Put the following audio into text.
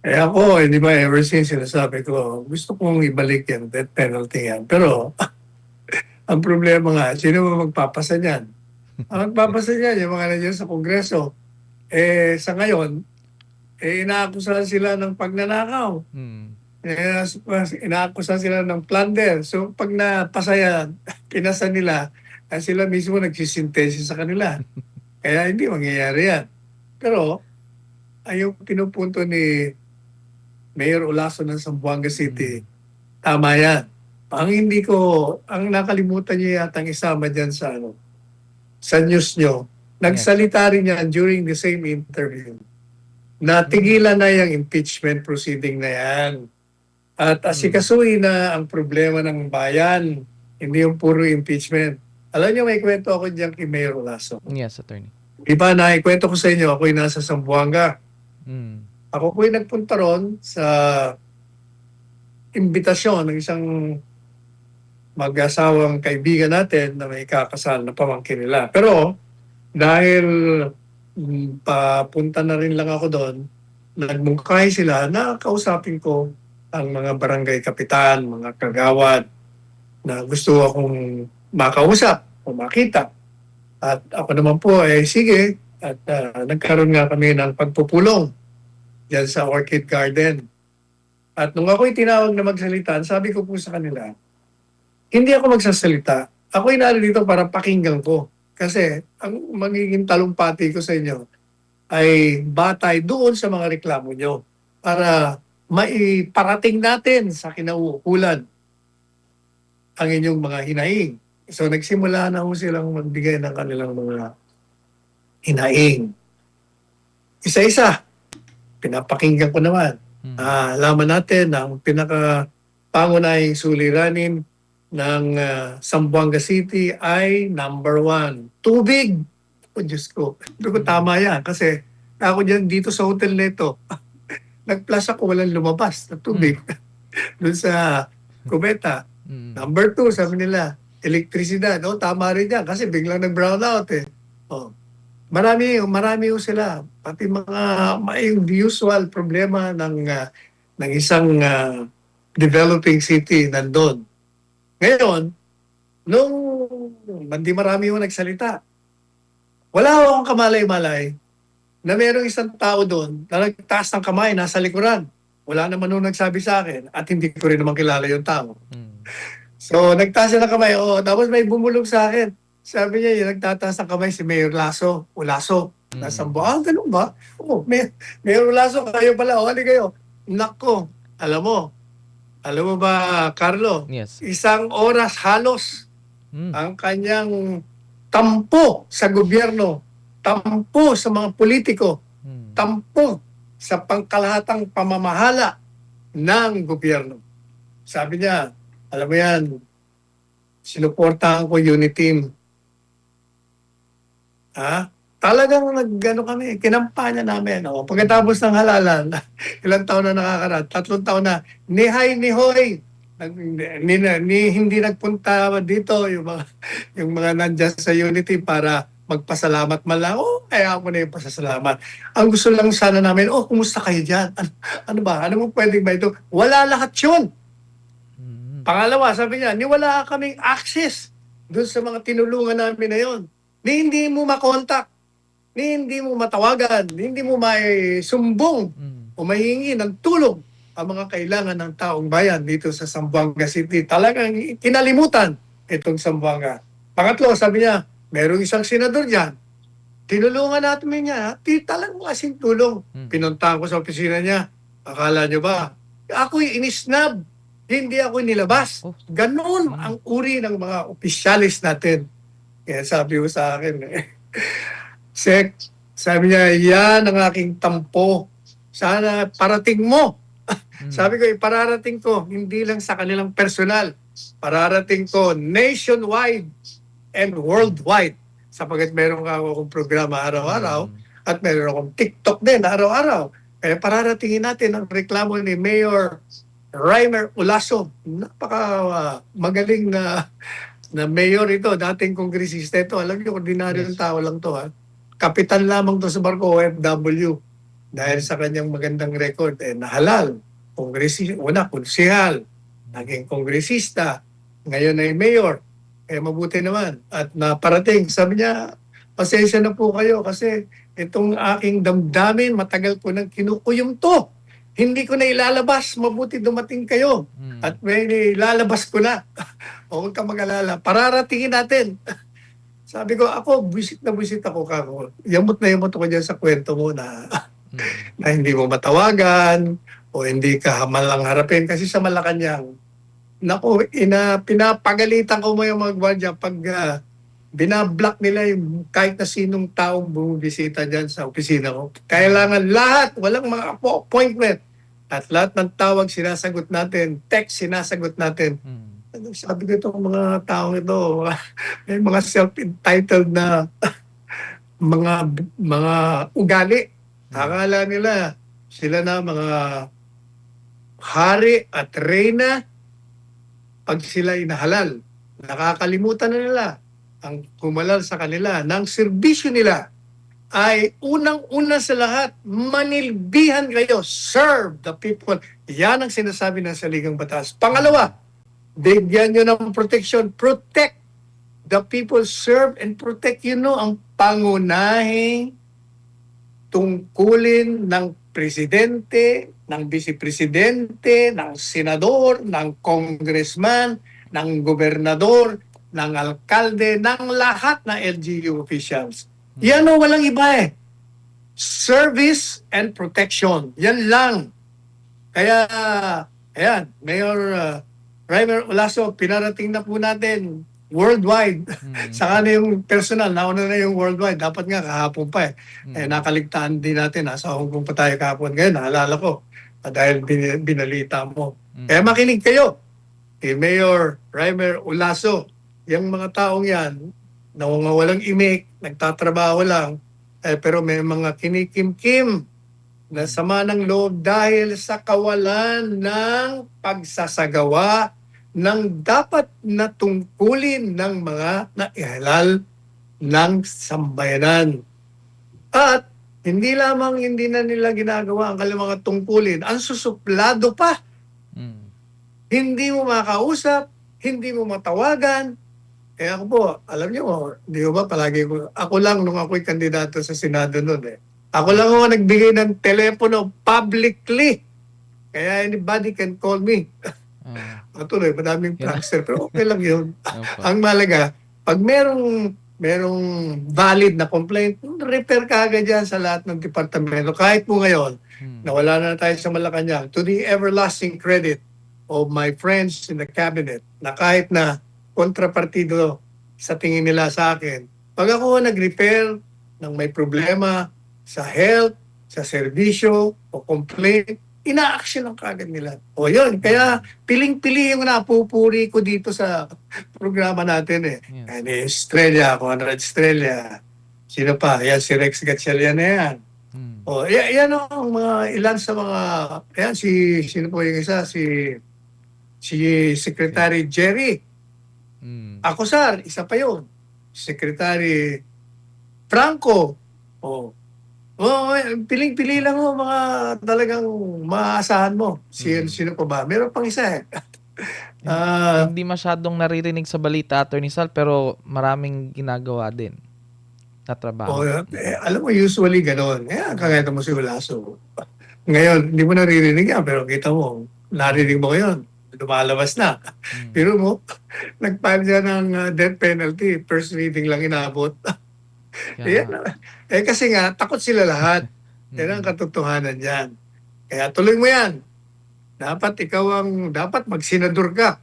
Eh ako, di ba, ever since sinasabi ko, gusto kong ibalik yan, death penalty yan. Pero ang problema nga, sino ba magpapasa niyan? Ang magpapasa niyan, yung mga nandiyan sa Kongreso. Eh, sa ngayon, inaakusahan sila ng pagnanakaw. Mm. Eh, inaakusahan sila ng plunder. So, pag napasa yan, pinasa nila, sila mismo nagsisintensya sa kanila. Kaya hindi mangyayari yan. Pero, yung pinupunto ni Mayor Olaso ng Zamboanga City, Mm. tama yan. Ang nakalimutan niya yatang isama dyan sa news nyo, Yes. nagsalita rin yan during the same interview. Mm. Natigilan na yung impeachment proceeding na yan. At Mm. asikasuhin na ang problema ng bayan, hindi yung puro impeachment. Alam niyo, may kwento ako diyan kay Mayor Olaso. Yes, attorney. Iba na, ikwento ko sa inyo, ako'y nasa Zamboanga. Mm. Ako po'y nagpunta ron sa imbitasyon ng isang mag-asawang kaibigan natin na may kakasal na pamangkin nila. Pero dahil papunta na rin lang ako doon, nagmungkahi sila na kausapin ko ang mga barangay kapitan, mga kagawad na gusto akong makausap o makita. At ako naman po ay sige at nagkaroon nga kami ng pagpupulong diyan sa Orchid Garden. At nung ako'y tinawag na magsalita, sabi ko po sa kanila, hindi ako magsasalita. Ako'y narito para pakinggan ko. Kasi ang magiging talumpati ko sa inyo ay batay doon sa mga reklamo nyo para maiparating natin sa kinauukulan ang inyong mga hinaing. So nagsimula na ho silang magbigay ng kanilang mga hinaing. Isa-isa, pinapakinggan ko naman. Mm. Alaman natin na ang pinaka-pangunahing suliranin ng Zamboanga City ay number 1, tubig. O Diyos ko, tama yan. Kasi ako dyan dito sa hotel neto, nag-flash ako, walang lumabas na tubig doon sa kubeta. Mm. Number 2, sabi nila, elektrisidad. O, tama rin yan kasi biglang nag-brown out eh. O, marami ho sila. Pati yung usual problema ng isang developing city nandun. Ngayon, nung hindi marami ho nagsalita, wala akong kamalay-malay na mayroong isang tao doon na nagtaas ng kamay, nasa likuran. Wala naman nung nagsabi sa akin at hindi ko rin naman kilala yung tao. Mm. So, nagtaas siya ng kamay. Tapos may bumulong sa akin. Sabi niya, yung nagtataas ng kamay si Mayor Lasso. Ulaso. Nasa ganun ba? Mayor Lasso, kayo pala. Hali kayo. Nako, alam mo ba, Carlo? Yes. Isang oras halos ang kanyang tampo sa gobyerno, tampo sa mga politiko, tampo sa pangkalahatang pamamahala ng gobyerno. Sabi niya, alam mo yan, sinuportahan ko unit team. Talagang kami, kinampanya namin. Pagkatapos ng halalan, ilang taon na nakakaraan, 3 taon na, ni Hoy, hindi nagpunta dito yung mga nandyan sa unity para magpasalamat man lang. Kaya ako na yung pasasalamat. Ang gusto lang sana namin, kumusta kayo dyan? Ano ba? Ano mo pwedeng ba ito? Wala lahat yun. Pangalawa, sabi niya, wala kaming access doon sa mga tinulungan namin na yun. Hindi mo makontak, hindi mo matawagan, hindi mo maisumbong o mahingi ng tulong ang mga kailangan ng taong bayan dito sa Zamboanga City. Talagang kinalimutan itong Zamboanga. Pangatlo, sabi niya, merong isang senador dyan. Tinulungan natin niya. Talagang kasing tulong. Pinuntahan ko sa opisina niya. Akala niyo ba? Ako'y inisnab. Hindi ako nilabas. Ganon ang uri ng mga opisyalis natin. Kaya sabi ko sa akin, Sek, sabi niya, yan ang aking tampo. Sana parating mo. Sabi ko, ipararating ko, hindi lang sa kanilang personal. Pararating ko nationwide and worldwide. Sapagat meron akong programa araw-araw at meron akong TikTok din araw-araw. Kaya pararatingin natin ang reklamo ni Mayor Reimer Olaso. Napaka magaling na mayor ito, dating kongresista ito. Alam niyo, ordinaryong tao lang to. Kapitan lamang to sa barko, OFW. dahil sa kanyang magandang record, nahalal. Konsehal, naging kongresista, ngayon ay mayor. Kaya mabuti naman. At naparating, sabi niya, pasensya na po kayo kasi itong aking damdamin, matagal ko nang kinukuyom to. Hindi ko na ilalabas, mabuti dumating kayo. At may ilalabas ko na. Huwag ka mag-alala, pararatingin natin. Sabi ko, ako, buisit na buisit ako kako. Yamot na yamot ako dyan sa kwento mo na, na hindi mo matawagan o hindi ka malang harapin. Kasi sa Malacanang, naku, pinapagalitan ko mo yung mga gwardiya pag binablock nila yung kahit na sinong taong bumibisita dyan sa opisina ko. Kailangan lahat, walang mga appointment. At lahat ng tawag sinasagot natin, text sinasagot natin. Sabi ko itong mga taong ito, may mga self-entitled na mga ugali. Akala nila sila na mga hari at reyna pag sila inahalal. Nakakalimutan na nila ang kumalal sa kanila ng serbisyo nila ay unang-una sa lahat, manilbihan kayo, serve the people. Yan ang sinasabi ng saligang batas. Pangalawa, bigyan nyo ng protection, protect the people, serve and protect. Ang pangunahing tungkulin ng presidente, ng vice-presidente, ng senador, ng congressman, ng gobernador, ng alkalde, ng lahat na LGU officials. Yan walang iba Service and protection. Yan lang. Kaya, ayan, Mayor Reimer Olaso, pinarating na po natin worldwide. Saka na yung personal, nauna na yung worldwide. Dapat nga kahapon pa nakaligtaan din natin. Nasa Hong Kong pa tayo kahapon. Ngayon, naalala ko. Dahil binalita mo. Kaya makinig kayo. Mayor Reimer Olaso, yung mga taong yan, walang imik, nagtatrabaho lang, pero may mga kinikimkim na sama ng loob dahil sa kawalan ng pagsasagawa ng dapat na tungkulin ng mga naihalal ng sambayanan. At hindi lamang hindi na nila ginagawa ang kanilang mga tungkulin, ang susuplado pa. Hindi mo makausap, hindi mo matawagan. Kaya ako po, alam niyo, di ba palagi ako lang nung ako'y kandidato sa Senado noon Ako lang ako nagbigay ng telepono publicly. Kaya anybody can call me. Patuloy, madaming prankster, pero okay lang yun. Ang malaga, pag merong valid na complaint, repair ka agad dyan sa lahat ng departamento. Kahit po ngayon, nawala na tayo sa Malacanang, to the everlasting credit of my friends in the cabinet, na kahit na kontrapartido sa tingin nila sa akin, pag ako nag-repair ng may problema sa health, sa serbisyo, o complaint, ina-action lang kagad nila. O yun, kaya piling-pili yung napupuri ko dito sa programa natin Ni Estrella, Conrad Estrella. Sino pa? Yan, si Rex Gatchalian na yan. O, yan ang mga ilan sa mga, yan, sino po yung isa? Si Secretary Jerry. Ako, sir, isa pa yun. Secretary Franco. Piling-pili lang mga talagang maaasahan mo. Sino pa ba? Meron pang isa Hindi masyadong naririnig sa balita, Attorney Sal, pero maraming ginagawa din na trabaho. Alam mo, usually gano'n. Kagaya mo si Olaso. Ngayon, hindi mo naririnig yan, pero kita mo, narinig mo ngayon. Lumalabas na. Pero mo, nag-file siya ng death penalty. First reading lang inabot. Kasi nga, takot sila lahat. Yan ang katotohanan yan. Kaya tuloy mo yan. Dapat magsenador ka.